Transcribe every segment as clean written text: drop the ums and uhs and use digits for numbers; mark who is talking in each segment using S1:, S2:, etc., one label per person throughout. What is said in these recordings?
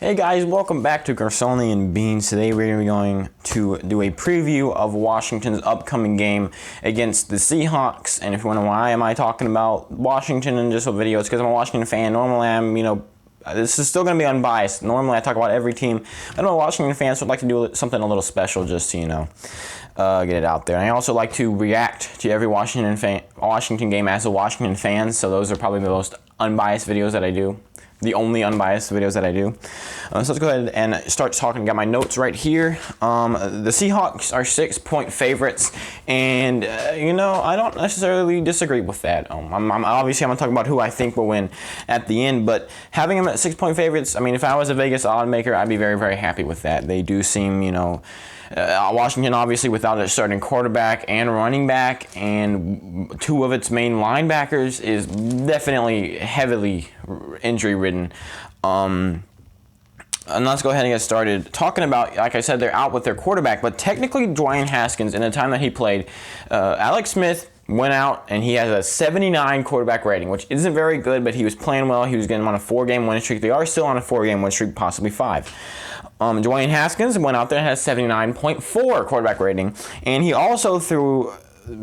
S1: Hey guys, welcome back to Garsoni and Beans. Today we're going to be going to do a preview of Washington's upcoming game against the Seahawks. And if you wonder why am I talking about Washington in just a video, it's because I'm a Washington fan. Normally this is still going to be unbiased. Normally I talk about every team. I know Washington fans would like to do something a little special just to, get it out there. And I also like to react to every Washington game as a Washington fan, so those are probably the most unbiased videos that I do. The only unbiased videos that I do. So let's go ahead and start talking. Got my notes right here. The Seahawks are 6-point favorites, and I don't necessarily disagree with that. I'm obviously I'm gonna talk about who I think will win at the end, but having them at 6-point favorites, I mean, if I was a Vegas odd maker, I'd be very, very happy with that. They do seem, Washington obviously without a starting quarterback and running back, and two of its main linebackers is definitely heavily injury-ridden. And let's go ahead and get started. Talking about, like I said, they're out with their quarterback, but technically Dwayne Haskins, in the time that he played, Alex Smith went out and he has a 79 quarterback rating, which isn't very good, but he was playing well. He was getting on a 4-game win streak. They are still on a 4-game win streak, possibly 5. Dwayne Haskins went out there and has 79.4 quarterback rating, and he also threw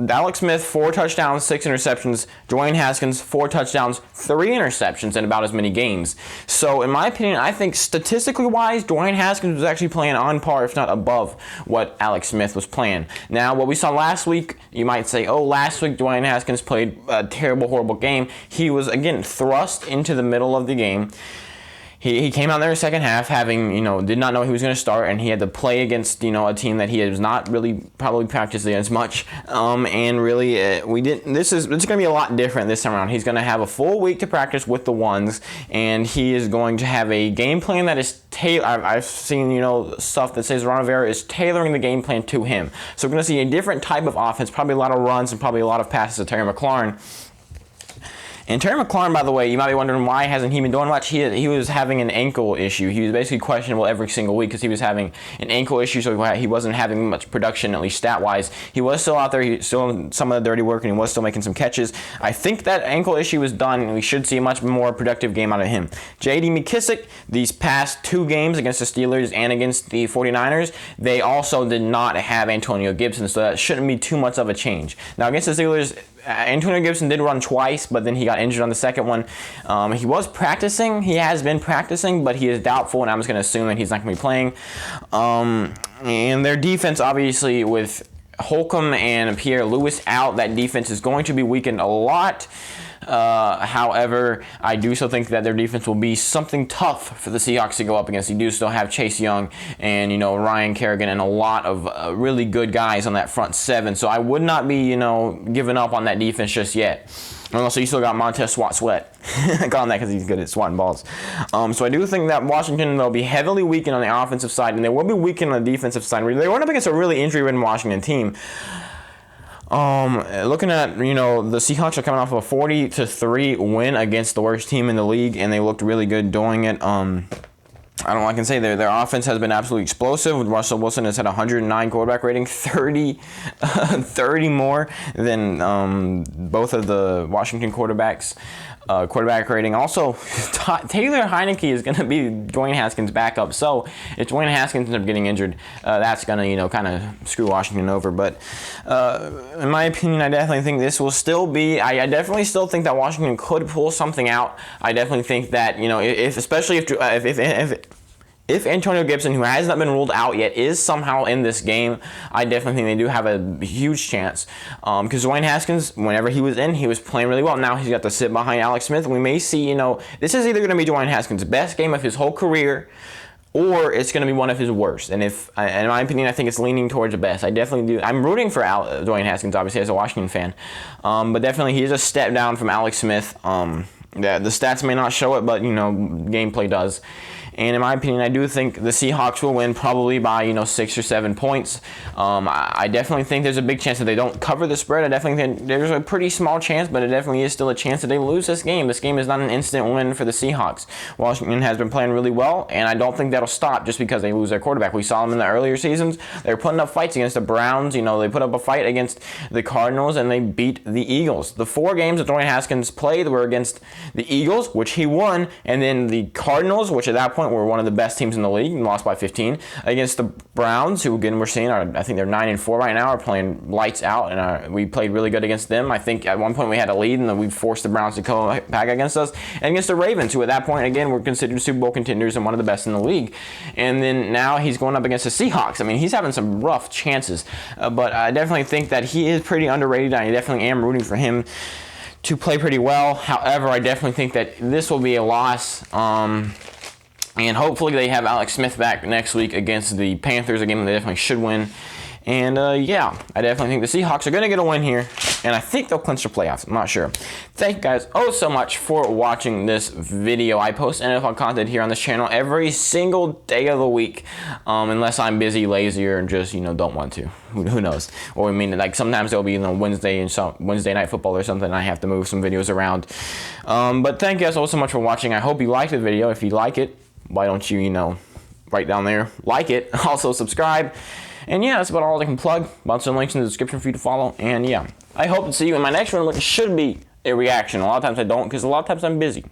S1: Alex Smith 4 touchdowns, 6 interceptions. Dwayne Haskins 4 touchdowns, 3 interceptions in about as many games. So in my opinion, I think statistically wise, Dwayne Haskins was actually playing on par, if not above, what Alex Smith was playing. Now, what we saw last week, you might say, oh, last week Dwayne Haskins played a terrible, horrible game. He was, again, thrust into the middle of the game. He came out there in the second half having, did not know he was going to start, and he had to play against, a team that he has not really probably practiced against much. And really, it's going to be a lot different this time around. He's going to have a full week to practice with the ones, and he is going to have a game plan that is I've seen, stuff that says Ron Rivera is tailoring the game plan to him. So we're going to see a different type of offense, probably a lot of runs and probably a lot of passes to Terry McLaurin. And Terry McLaurin, by the way, you might be wondering why hasn't he been doing much. He was having an ankle issue. He was basically questionable every single week because he was having an ankle issue, so he wasn't having much production, at least stat-wise. He was still out there. He was still doing some of the dirty work, and he was still making some catches. I think that ankle issue is done, and we should see a much more productive game out of him. J.D. McKissick, these past 2 games against the Steelers and against the 49ers, they also did not have Antonio Gibson, so that shouldn't be too much of a change. Now, against the Steelers, Antonio Gibson did run twice, but then he got injured on the second one. He was practicing. He has been practicing, but he is doubtful, and I'm just going to assume that he's not going to be playing. And their defense, obviously, with Holcomb and Pierre Lewis out, that defense is going to be weakened a lot. However, I do still think that their defense will be something tough for the Seahawks to go up against. You do still have Chase Young and, Ryan Kerrigan and a lot of really good guys on that front 7. So I would not be, giving up on that defense just yet. And also, you still got Montez Sweat. I got on that because he's good at swatting balls. So I do think that Washington will be heavily weakened on the offensive side, and they will be weakened on the defensive side. They went up against a really injury-ridden Washington team. Looking at, the Seahawks are coming off of a 40-3 win against the worst team in the league, and they looked really good doing it. I can say their offense has been absolutely explosive. Russell Wilson has had 109 quarterback rating, 30 more than both of the Washington quarterbacks. Quarterback rating. Also, Taylor Heineke is going to be Dwayne Haskins' backup. So if Dwayne Haskins ends up getting injured, that's going to, kind of screw Washington over. But in my opinion, I definitely think this will still be. I definitely still think that Washington could pull something out. I definitely think that if Antonio Gibson, who has not been ruled out yet, is somehow in this game, I definitely think they do have a huge chance. Because Dwayne Haskins, whenever he was in, he was playing really well. Now he's got to sit behind Alex Smith. And we may see, this is either going to be Dwayne Haskins' best game of his whole career, or it's going to be one of his worst. And in my opinion, I think it's leaning towards the best. I definitely do. I'm rooting for Dwayne Haskins, obviously, as a Washington fan. But definitely, he is a step down from Alex Smith. The stats may not show it, but, gameplay does. And in my opinion, I do think the Seahawks will win probably by, 6 or 7 points. I definitely think there's a big chance that they don't cover the spread. I definitely think there's a pretty small chance, but it definitely is still a chance that they lose this game. This game is not an instant win for the Seahawks. Washington has been playing really well, and I don't think that'll stop just because they lose their quarterback. We saw them in the earlier seasons. They were putting up fights against the Browns. They put up a fight against the Cardinals, and they beat the Eagles. The 4 games that Dwayne Haskins played were against the Eagles, which he won, and then the Cardinals, which at that point were one of the best teams in the league and lost by 15, against the Browns, who again we're seeing I think they're 9-4 right now, are playing lights out, and we played really good against them. I think at one point we had a lead, and then we forced the Browns to come back against us, and against the Ravens, who at that point again were considered Super Bowl contenders and one of the best in the league. And then now he's going up against the Seahawks. I mean, he's having some rough chances, but I definitely think that he is pretty underrated. I definitely am rooting for him to play pretty well. However, I definitely think that this will be a loss. And hopefully they have Alex Smith back next week against the Panthers, a game that they definitely should win. And yeah, I definitely think the Seahawks are going to get a win here, and I think they'll clinch the playoffs. I'm not sure. Thank you guys so much for watching this video. I post NFL content here on this channel every single day of the week, unless I'm busy, lazy, or just don't want to. Who knows? Or I mean, like sometimes there'll be Wednesday night football or something, and I have to move some videos around. But thank you guys so much for watching. I hope you liked the video. If you like it, why don't you right down there like it? Also subscribe. And yeah, that's about all I can plug. Bunch of links in the description for you to follow. And yeah, I hope to see you in my next one, which should be a reaction. A lot of times I don't, because a lot of times I'm busy.